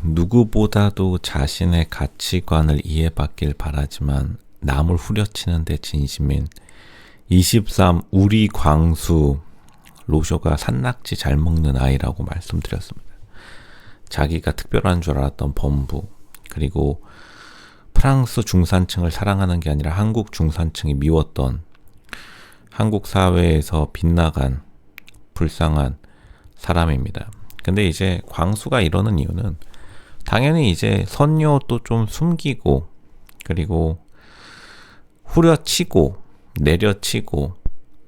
누구보다도 자신의 가치관을 이해받길 바라지만 남을 후려치는 데 진심인 23 우리 광수 로쇼가 산낙지 잘 먹는 아이라고 말씀드렸습니다. 자기가 특별한 줄 알았던 범부, 그리고 프랑스 중산층을 사랑하는 게 아니라 한국 중산층이 미웠던, 한국 사회에서 빗나간 불쌍한 사람입니다. 근데 이제 광수가 이러는 이유는 당연히 이제 선녀도 좀 숨기고, 그리고 후려치고 내려치고,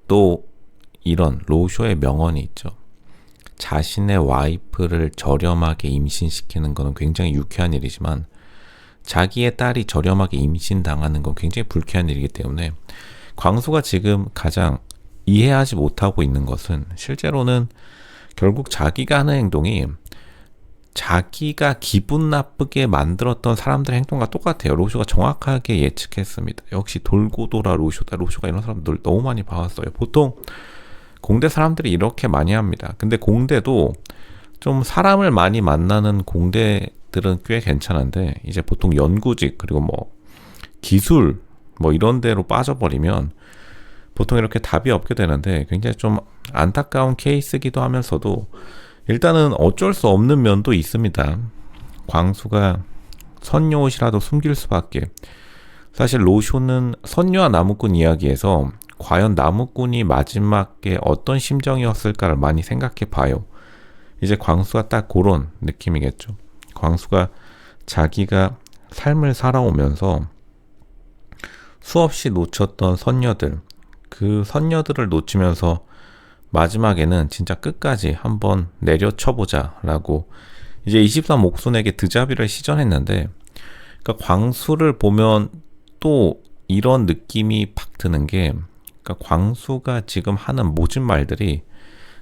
또 이런 로쇼의 명언이 있죠. 자신의 와이프를 저렴하게 임신시키는 것은 굉장히 유쾌한 일이지만 자기의 딸이 저렴하게 임신당하는 건 굉장히 불쾌한 일이기 때문에, 광수가 지금 가장 이해하지 못하고 있는 것은 실제로는 결국 자기가 하는 행동이 자기가 기분 나쁘게 만들었던 사람들의 행동과 똑같아요. 로쇼가 정확하게 예측했습니다. 역시 돌고 돌아 로쇼다. 로쇼가 이런 사람들 너무 많이 봐왔어요. 보통 공대 사람들이 이렇게 많이 합니다. 근데 공대도 좀 사람을 많이 만나는 공대들은 꽤 괜찮은데, 이제 보통 연구직 그리고 뭐 기술 뭐 이런 데로 빠져버리면 보통 이렇게 답이 없게 되는데, 굉장히 좀 안타까운 케이스기도 하면서도 일단은 어쩔 수 없는 면도 있습니다. 광수가 선녀옷이라도 숨길 수밖에. 사실 로쇼는 선녀와 나무꾼 이야기에서 과연 나무꾼이 마지막에 어떤 심정이었을까를 많이 생각해 봐요. 이제 광수가 딱 그런 느낌이겠죠. 광수가 자기가 삶을 살아오면서 수없이 놓쳤던 선녀들, 그 선녀들을 놓치면서 마지막에는 진짜 끝까지 한번 내려쳐보자 라고 이제 23 옥순에게 드자비를 시전했는데, 그러니까 광수를 보면 또 이런 느낌이 팍 드는 게, 그러니까 광수가 지금 하는 모든 말들이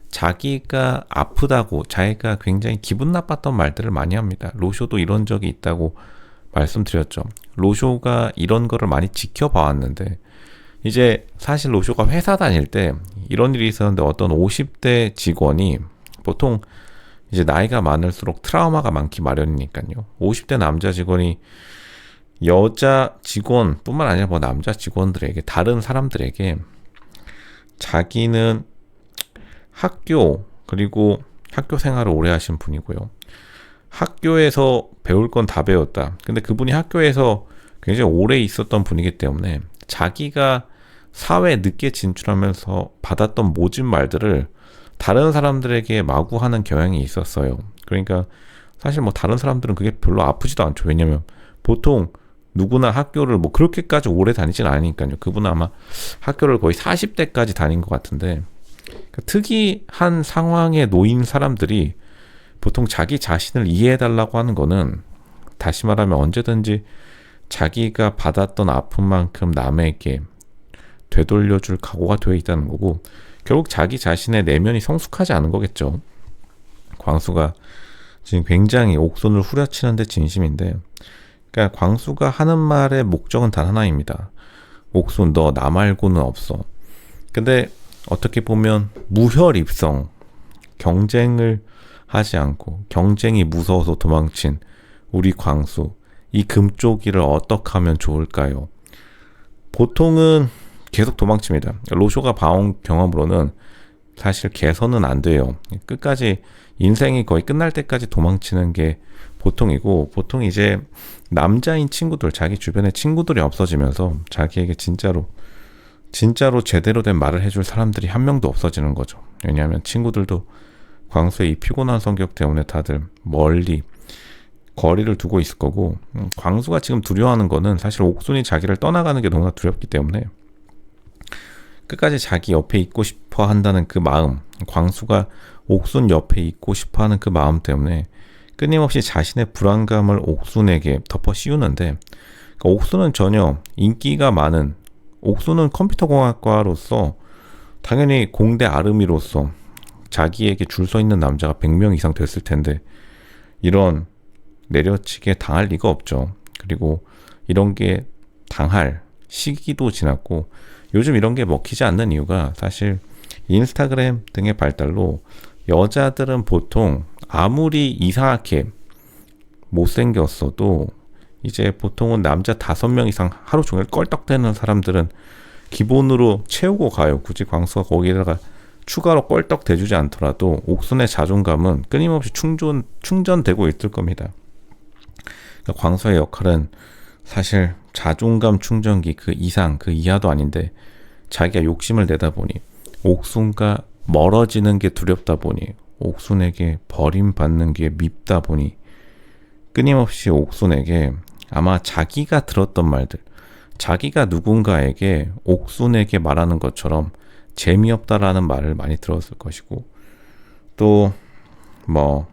자기가 아프다고, 자기가 굉장히 기분 나빴던 말들을 많이 합니다. 로쇼도 이런 적이 있다고 말씀드렸죠. 로쇼가 이런 거를 많이 지켜봐왔는데, 이제 사실 로쇼가 회사 다닐 때 이런 일이 있었는데, 어떤 50대 직원이, 보통 이제 나이가 많을수록 트라우마가 많기 마련이니까요. 50대 남자 직원이 여자 직원뿐만 아니라 뭐 남자 직원들에게, 다른 사람들에게 자기는 학교, 그리고 학교 생활을 오래 하신 분이고요. 학교에서 배울 건 다 배웠다. 근데 그분이 학교에서 굉장히 오래 있었던 분이기 때문에 자기가 사회에 늦게 진출하면서 받았던 모진 말들을 다른 사람들에게 마구 하는 경향이 있었어요. 그러니까 사실 뭐 다른 사람들은 그게 별로 아프지도 않죠. 왜냐면 보통 누구나 학교를 뭐 그렇게까지 오래 다니진 않으니까요. 그분은 아마 학교를 거의 40대까지 다닌 것 같은데, 그러니까 특이한 상황에 놓인 사람들이 보통 자기 자신을 이해해달라고 하는 거는, 다시 말하면 언제든지 자기가 받았던 아픔만큼 남에게 되돌려줄 각오가 되어 있다는 거고, 결국 자기 자신의 내면이 성숙하지 않은 거겠죠. 광수가 지금 굉장히 옥손을 후려치는 데 진심인데, 그러니까 광수가 하는 말의 목적은 단 하나입니다. 옥손, 너 나 말고는 없어. 근데 어떻게 보면 무혈입성, 경쟁을 하지 않고 경쟁이 무서워서 도망친 우리 광수, 이 금쪽이를 어떻게 하면 좋을까요? 보통은 계속 도망칩니다. 로쇼가 봐온 경험으로는 사실 개선은 안 돼요. 끝까지, 인생이 거의 끝날 때까지 도망치는 게 보통이고, 보통 이제 남자인 친구들, 자기 주변에 친구들이 없어지면서 자기에게 진짜로 제대로 된 말을 해줄 사람들이 한 명도 없어지는 거죠. 왜냐하면 친구들도 광수의 이 피곤한 성격 때문에 다들 멀리 거리를 두고 있을 거고, 광수가 지금 두려워하는 거는 사실 옥순이 자기를 떠나가는 게 너무나 두렵기 때문에 끝까지 자기 옆에 있고 싶어 한다는 그 마음, 광수가 옥순 옆에 있고 싶어 하는 그 마음 때문에 끊임없이 자신의 불안감을 옥순에게 덮어 씌우는데, 그러니까 옥순은 전혀 인기가 많은, 옥순은 컴퓨터공학과로서 당연히 공대 아름이로서 자기에게 줄 서 있는 남자가 100명 이상 됐을 텐데 이런 내려치게 당할 리가 없죠. 그리고 이런 게 당할 시기도 지났고, 요즘 이런 게 먹히지 않는 이유가 사실 인스타그램 등의 발달로 여자들은 보통 아무리 이상하게 못생겼어도 이제 보통은 남자 5명 이상 하루 종일 껄떡대는 사람들은 기본으로 채우고 가요. 굳이 광수가 거기다가 추가로 껄떡 대주지 않더라도 옥순의 자존감은 끊임없이 충전되고 있을 겁니다. 그러니까 광수의 역할은 사실 자존감 충전기 그 이상 그 이하도 아닌데 자기가 욕심을 내다 보니 옥순과 멀어지는 게 두렵다 보니 옥순에게 버림받는 게 밉다 보니 끊임없이 옥순에게 아마 자기가 들었던 말들, 자기가 누군가에게 옥순에게 말하는 것처럼 재미없다라는 말을 많이 들었을 것이고 또 뭐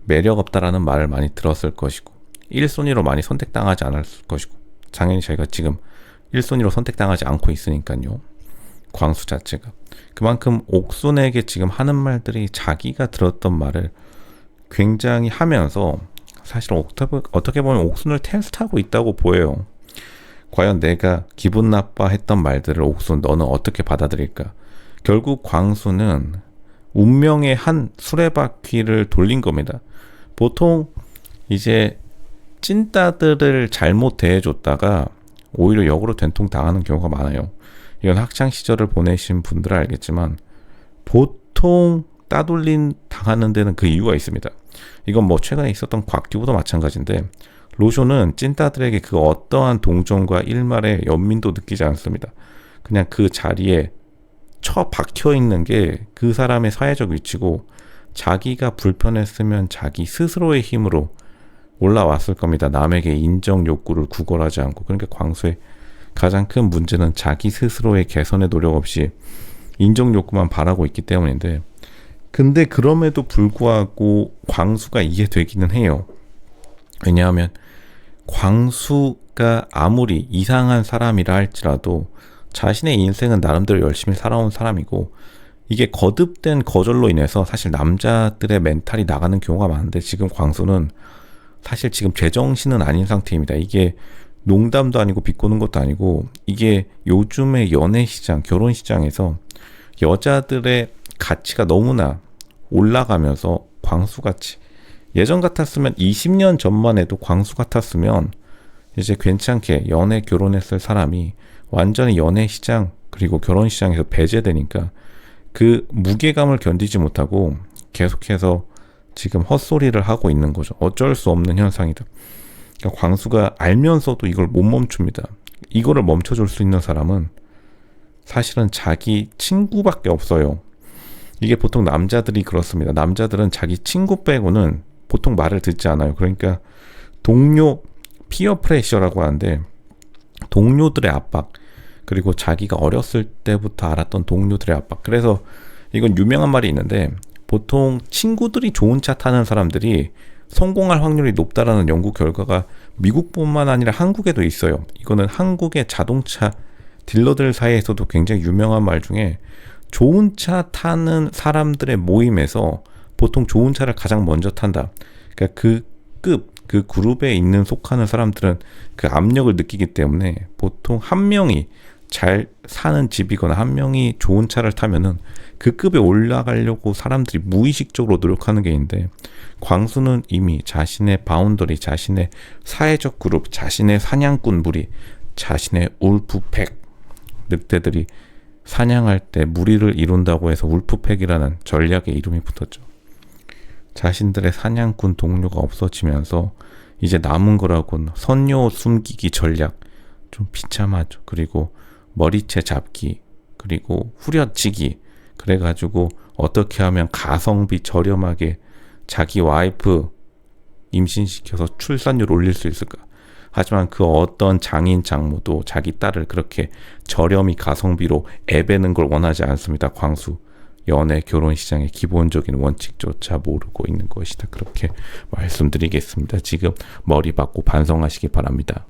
매력 없다라는 말을 많이 들었을 것이고 1순위로 많이 선택당하지 않았을 것이고 당연히 저희가 지금 1순위로 선택당하지 않고 있으니까요. 광수 자체가 그만큼 옥순에게 지금 하는 말들이 자기가 들었던 말을 굉장히 하면서 사실 어떻게 보면 옥순을 테스트하고 있다고 보여요. 과연 내가 기분 나빠했던 말들을 옥순 너는 어떻게 받아들일까? 결국 광수는 운명의 한 수레바퀴를 돌린 겁니다. 보통 이제 찐따들을 잘못 대해줬다가 오히려 역으로 된통 당하는 경우가 많아요. 이건 학창 시절을 보내신 분들은 알겠지만 보통 따돌림 당하는 데는 그 이유가 있습니다. 이건 뭐 최근에 있었던 곽튜브도 마찬가지인데 로쇼는 찐따들에게 그 어떠한 동정과 일말의 연민도 느끼지 않습니다. 그냥 그 자리에 처박혀 있는 게 그 사람의 사회적 위치고 자기가 불편했으면 자기 스스로의 힘으로 올라왔을 겁니다. 남에게 인정 욕구를 구걸하지 않고. 그러니까 광수의 가장 큰 문제는 자기 스스로의 개선의 노력 없이 인정 욕구만 바라고 있기 때문인데 근데 그럼에도 불구하고 광수가 이해되기는 해요. 왜냐하면 광수가 아무리 이상한 사람이라 할지라도 자신의 인생은 나름대로 열심히 살아온 사람이고 이게 거듭된 거절로 인해서 사실 남자들의 멘탈이 나가는 경우가 많은데 지금 광수는 사실 지금 제정신은 아닌 상태입니다. 이게 농담도 아니고 비꼬는 것도 아니고 이게 요즘의 연애 시장, 결혼 시장에서 여자들의 가치가 너무나 올라가면서 광수같이 예전 같았으면 20년 전만 해도 광수 같았으면 이제 괜찮게 연애 결혼했을 사람이 완전히 연애 시장 그리고 결혼 시장에서 배제되니까 그 무게감을 견디지 못하고 계속해서 지금 헛소리를 하고 있는 거죠. 어쩔 수 없는 현상이다. 그러니까 광수가 알면서도 이걸 못 멈춥니다. 이거를 멈춰줄 수 있는 사람은 사실은 자기 친구밖에 없어요. 이게 보통 남자들이 그렇습니다. 남자들은 자기 친구 빼고는 보통 말을 듣지 않아요. 그러니까 동료 피어 프레셔라고 하는데 동료들의 압박 그리고 자기가 어렸을 때부터 알았던 동료들의 압박. 그래서 이건 유명한 말이 있는데 보통 친구들이 좋은 차 타는 사람들이 성공할 확률이 높다라는 연구 결과가 미국뿐만 아니라 한국에도 있어요. 이거는 한국의 자동차 딜러들 사이에서도 굉장히 유명한 말 중에 좋은 차 타는 사람들의 모임에서 보통 좋은 차를 가장 먼저 탄다. 그러니까 그 그룹에 있는 속하는 사람들은 그 압력을 느끼기 때문에 보통 한 명이 잘 사는 집이거나 한 명이 좋은 차를 타면은 그 급에 올라가려고 사람들이 무의식적으로 노력하는 게 있는데 광수는 이미 자신의 바운더리, 자신의 사회적 그룹, 자신의 사냥꾼 무리, 자신의 울프팩 늑대들이 사냥할 때 무리를 이룬다고 해서 울프팩이라는 전략의 이름이 붙었죠. 자신들의 사냥꾼 동료가 없어지면서 이제 남은 거라고는 선녀 숨기기 전략 좀 비참하죠. 그리고 머리채 잡기 그리고 후려치기 그래가지고 어떻게 하면 가성비 저렴하게 자기 와이프 임신시켜서 출산율 올릴 수 있을까. 하지만 그 어떤 장인 장모도 자기 딸을 그렇게 저렴이 가성비로 애베는 걸 원하지 않습니다. 광수 연애 결혼 시장의 기본적인 원칙조차 모르고 있는 것이다. 그렇게 말씀드리겠습니다. 지금 머리 받고 반성하시기 바랍니다.